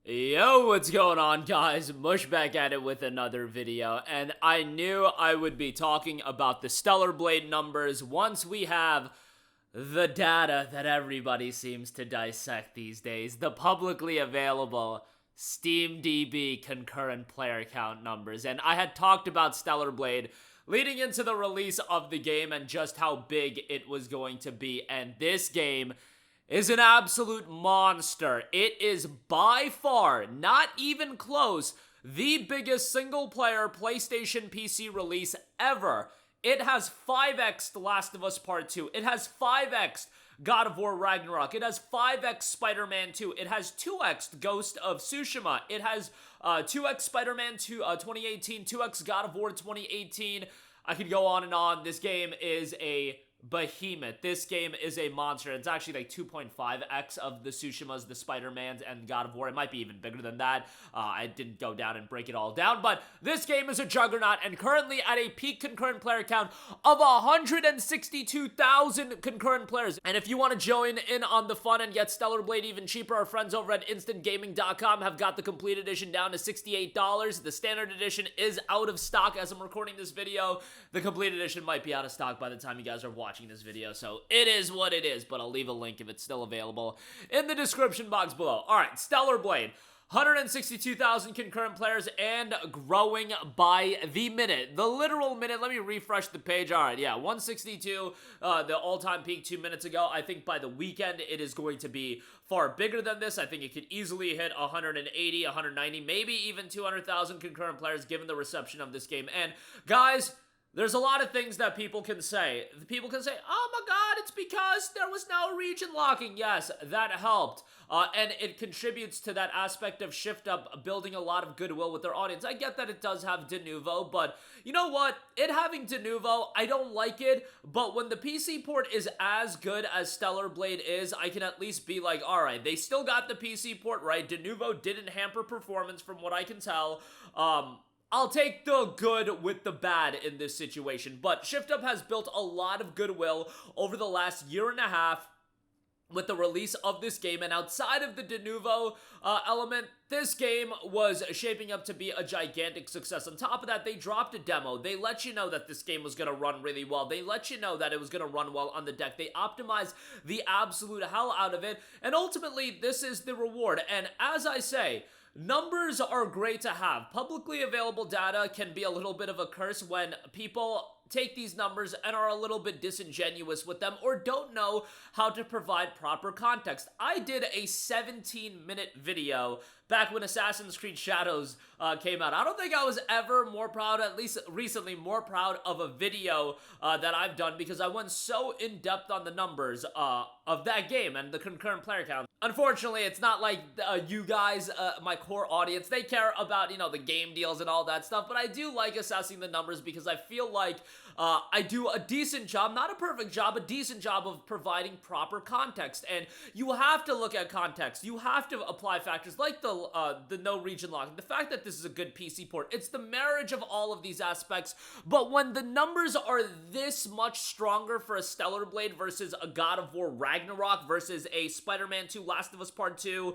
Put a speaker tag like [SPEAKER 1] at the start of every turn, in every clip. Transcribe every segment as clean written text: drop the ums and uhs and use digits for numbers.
[SPEAKER 1] Yo, what's going on, guys? Mush back at it with another video, and I knew I would be talking about the Stellar Blade numbers once we have the data that everybody seems to dissect these days, the publicly available SteamDB concurrent player count numbers. And I had talked about Stellar Blade leading into the release of the game and just how big it was going to be, and this game is an absolute monster. It is by far, not even close, the biggest single-player PlayStation PC release ever. It has 5x The Last of Us Part 2. It has 5x God of War Ragnarok. It has 5x Spider-Man 2. It has 2x Ghost of Tsushima. It has 2x Spider-Man 2, 2018, 2x God of War 2018. I could go on and on. This game is a behemoth. This game is a monster. It's actually like 2.5x of the Tsushimas, the Spider-Mans, and God of War. It might be even bigger than that. I didn't go down and break it all down, but this game is a juggernaut and currently at a peak concurrent player count of 162,000 concurrent players. And if you want to join in on the fun and get Stellar Blade even cheaper, our friends over at instantgaming.com have got the complete edition down to $68. The standard edition is out of stock as I'm recording this video. The complete edition might be out of stock by the time you guys are watching this video, so it is what it is, but I'll leave a link if it's still available in the description box below. Alright, Stellar Blade, 162,000 concurrent players and growing by the minute, the literal minute. Let me refresh the page. Alright, yeah, 162, the all-time peak 2 minutes ago. I think by the weekend it is going to be far bigger than this. I think it could easily hit 180, 190, maybe even 200,000 concurrent players given the reception of this game. And guys, there's a lot of things that people can say. People can say, oh my god, it's because there was no region locking. Yes, that helped. And it contributes to that aspect of Shift Up building a lot of goodwill with their audience. I get that it does have de novo, but you know what? It having de novo, I don't like it, but when the PC port is as good as Stellar Blade is, I can at least be like, alright, they still got the PC port right. De novo didn't hamper performance from what I can tell. I'll take the good with the bad in this situation, but Shift Up has built a lot of goodwill over the last year and a half with the release of this game, and outside of the de novo element, this game was shaping up to be a gigantic success. On top of that, they dropped a demo. They let you know that this game was going to run really well. They let you know that it was going to run well on the deck. They optimized the absolute hell out of it, and ultimately, this is the reward. And as I say, numbers are great to have. Publicly available data can be a little bit of a curse when people take these numbers and are a little bit disingenuous with them or don't know how to provide proper context. I did a 17-minute video back when Assassin's Creed Shadows came out. I don't think I was ever more proud, at least recently, more proud of a video that I've done because I went so in-depth on the numbers of that game and the concurrent player count. Unfortunately, it's not like you guys, my core audience, they care about, you know, the game deals and all that stuff, but I do like assessing the numbers because I feel like I do a decent job, not a perfect job, a decent job of providing proper context. And you have to look at context. You have to apply factors like the no region locking, the fact that this is a good PC port. It's the marriage of all of these aspects. But when the numbers are this much stronger for a Stellar Blade versus a God of War Ragnarok versus a Spider-Man 2, Last of Us Part 2,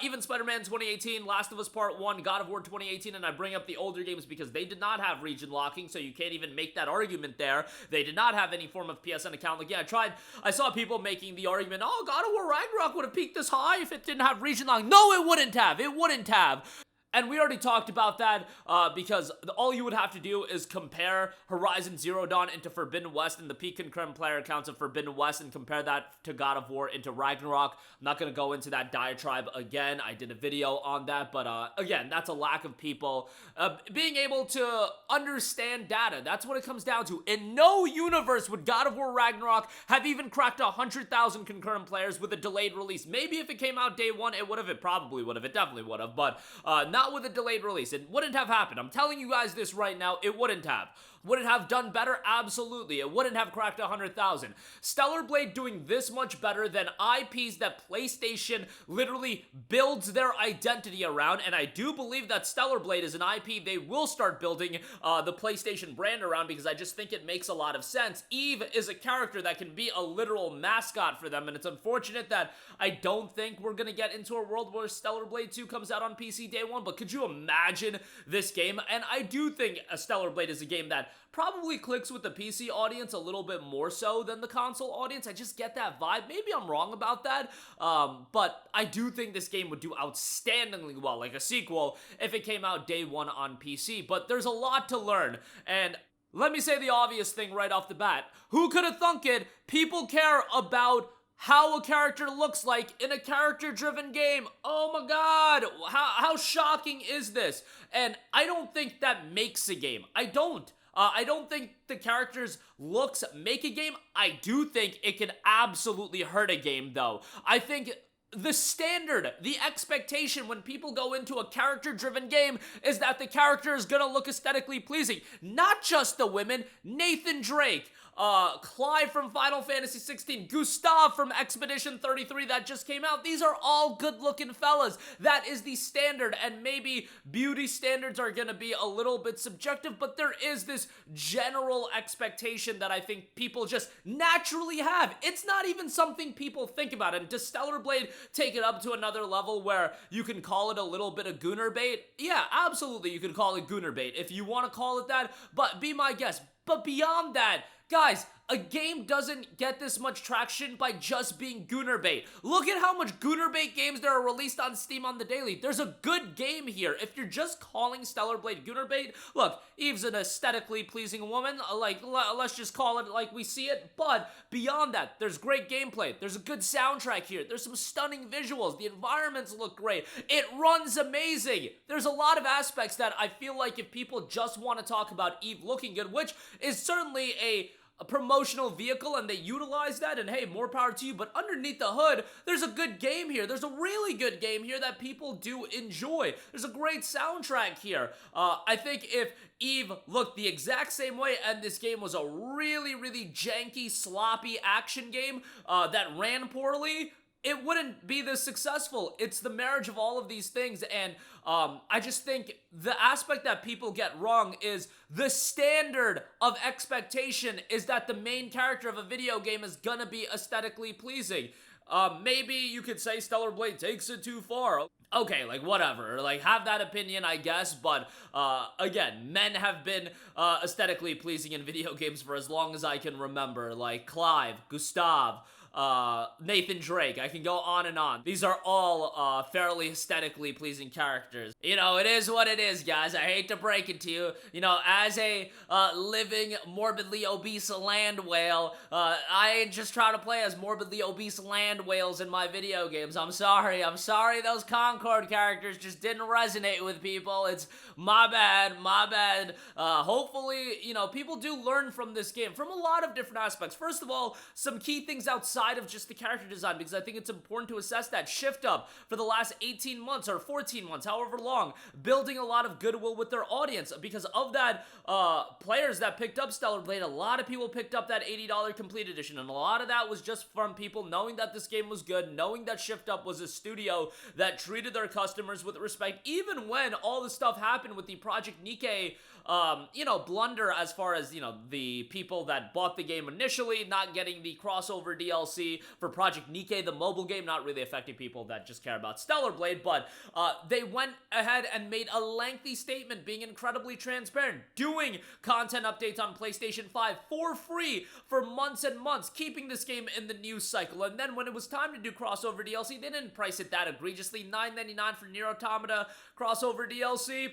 [SPEAKER 1] even Spider-Man 2018, Last of Us Part 1, God of War 2018, and I bring up the older games because they did not have region locking, so you can't even make that argument there. They did not have any form of PSN account. Like, yeah, I saw people making the argument, oh, God of War Ragnarok would have peaked this high if it didn't have region locking. No, it wouldn't have. It wouldn't have. And we already talked about that because all you would have to do is compare Horizon Zero Dawn into Forbidden West and the peak concurrent player counts of Forbidden West and compare that to God of War into Ragnarok. I'm not going to go into that diatribe again. I did a video on that, but again, that's a lack of people being able to understand data. That's what it comes down to. In no universe would God of War Ragnarok have even cracked 100,000 concurrent players with a delayed release. Maybe if it came out day one, it would have. It probably would have. It definitely would have, but not with a delayed release. It wouldn't have happened. I'm telling you guys this right now. It wouldn't have. Would it have done better? Absolutely. It wouldn't have cracked 100,000. Stellar Blade doing this much better than IPs that PlayStation literally builds their identity around, and I do believe that Stellar Blade is an IP they will start building the PlayStation brand around, because I just think it makes a lot of sense. Eve is a character that can be a literal mascot for them, and it's unfortunate that I don't think we're gonna get into a world where Stellar Blade 2 comes out on PC day one, but could you imagine this game? And I do think Stellar Blade is a game that probably clicks with the PC audience a little bit more so than the console audience. I just get that vibe. Maybe I'm wrong about that, but I do think this game would do outstandingly well, like a sequel, if it came out day one on PC. But there's a lot to learn, and let me say the obvious thing right off the bat. Who could have thunk it? People care about how a character looks like in a character-driven game. Oh my god, how shocking is this? And I don't think that makes a game. I don't think the character's looks make a game. I do think it can absolutely hurt a game, though. I think the standard, the expectation when people go into a character-driven game is that the character is gonna look aesthetically pleasing. Not just the women. Nathan Drake, Clive from Final Fantasy 16, Gustav from Expedition 33 that just came out. These are all good-looking fellas. That is the standard, and maybe beauty standards are gonna be a little bit subjective, but there is this general expectation that I think people just naturally have. It's not even something people think about, and does Stellar Blade take it up to another level where you can call it a little bit of gooner bait? Yeah, absolutely, you can call it gooner bait if you want to call it that, but be my guest. But beyond that, guys, a game doesn't get this much traction by just being gooner bait. Look at how much gooner bait games there are released on Steam on the daily. There's a good game here. If you're just calling Stellar Blade gooner bait, look, Eve's an aesthetically pleasing woman. Like, let's just call it like we see it. But beyond that, there's great gameplay. There's a good soundtrack here. There's some stunning visuals. The environments look great. It runs amazing. There's a lot of aspects that I feel like if people just want to talk about Eve looking good, which is certainly a promotional vehicle, and they utilize that, and hey, more power to you, but underneath the hood, there's a good game here. There's a really good game here that people do enjoy. There's a great soundtrack here. I think if Eve looked the exact same way and this game was a really, really janky, sloppy action game that ran poorly, it wouldn't be this successful. It's the marriage of all of these things, and I just think the aspect that people get wrong is the standard of expectation is that the main character of a video game is gonna be aesthetically pleasing. Maybe you could say Stellar Blade takes it too far. Okay, like, whatever. Like, have that opinion, I guess, but, again, men have been, aesthetically pleasing in video games for as long as I can remember. Like, Clive, Gustav, Nathan Drake. I can go on and on. These are all fairly aesthetically pleasing characters. You know, it is what it is, guys. I hate to break it to you. You know, as a living morbidly obese land whale, I just try to play as morbidly obese land whales in my video games. I'm sorry those Concord characters just didn't resonate with people. It's my bad. Hopefully, you know, people do learn from this game from a lot of different aspects. First of all, some key things outside of just the character design, because I think it's important to assess that. Shift Up for the last 18 months or 14 months, however long, building a lot of goodwill with their audience. Because of that, players that picked up Stellar Blade, a lot of people picked up that $80 complete edition, and a lot of that was just from people knowing that this game was good, knowing that Shift Up was a studio that treated their customers with respect, even when all the stuff happened with the Project Nikkei, you know, blunder as far as, you know, the people that bought the game initially not getting the crossover DLC for Project Nikkei, the mobile game, not really affecting people that just care about Stellar Blade, but they went ahead and made a lengthy statement being incredibly transparent, doing content updates on PlayStation 5 for free for months and months, keeping this game in the news cycle. And then when it was time to do crossover DLC, they didn't price it that egregiously, $9.99 for Nier Automata crossover DLC.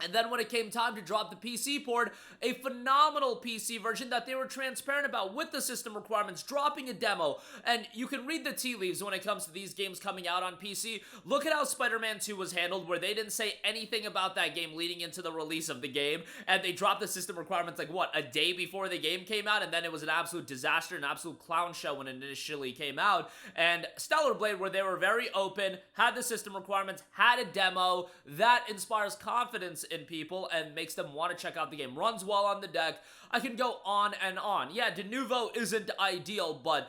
[SPEAKER 1] And then when it came time to drop the PC port, a phenomenal PC version that they were transparent about with the system requirements, dropping a demo. And you can read the tea leaves when it comes to these games coming out on PC. Look at how Spider-Man 2 was handled, where they didn't say anything about that game leading into the release of the game, and they dropped the system requirements like, what, a day before the game came out, and then it was an absolute disaster, an absolute clown show when it initially came out. And Stellar Blade, where they were very open, had the system requirements, had a demo, that inspires confidence confidence in people and makes them want to check out the game. Runs well on the deck. I can go on and on. Yeah, Denuvo isn't ideal, but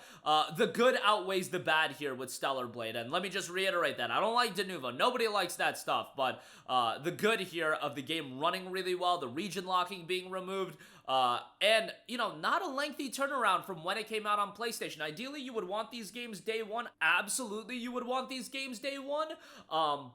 [SPEAKER 1] the good outweighs the bad here with Stellar Blade. And let me just reiterate that. I don't like Denuvo. Nobody likes that stuff, but the good here of the game running really well, the region locking being removed, and, you know, not a lengthy turnaround from when it came out on PlayStation. Ideally, you would want these games day one. Absolutely, you would want these games day one.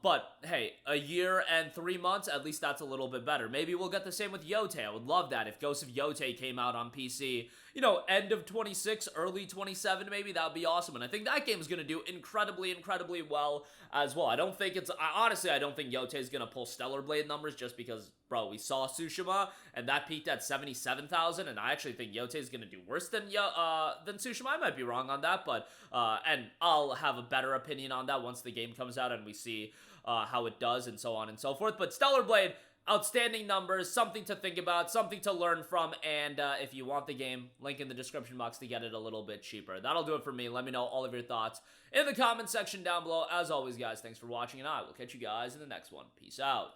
[SPEAKER 1] But, hey, a year and 3 months, at least that's a little bit better. Maybe we'll get the same with Yotei. I would love that if Ghost of Yotei came out on PC, you know, end of 26, early 27, maybe. That would be awesome. And I think that game is going to do incredibly, incredibly well as well. I don't think honestly, I don't think Yotei is going to pull Stellar Blade numbers just because, bro, we saw Tsushima, and that peaked at 77,000, and I actually think Yotei is going to do worse than Tsushima. I might be wrong on that, but, and I'll have a better opinion on that once the game comes out and we see how it does and so on and so forth. But Stellar Blade, outstanding numbers, something to think about, something to learn from, and if you want the game, link in the description box to get it a little bit cheaper. That'll do it for me. Let me know all of your thoughts in the comment section down below. As always, guys, thanks for watching, and I will catch you guys in the next one. Peace out.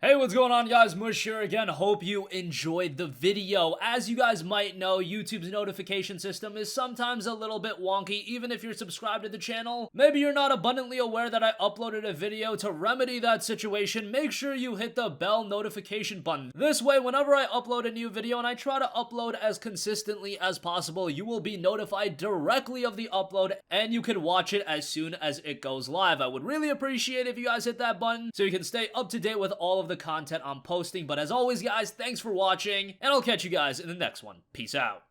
[SPEAKER 1] Hey, what's going on, guys? Mush here again. Hope you enjoyed the video. As you guys might know, YouTube's notification system is sometimes a little bit wonky, even if you're subscribed to the channel. Maybe you're not abundantly aware that I uploaded a video. To remedy that situation, make sure you hit the bell notification button. This way, whenever I upload a new video, and I try to upload as consistently as possible, you will be notified directly of the upload, and you can watch it as soon as it goes live. I would really appreciate if you guys hit that button so you can stay up to date with all of the content I'm posting. But as always, guys, thanks for watching, and I'll catch you guys in the next one. Peace out.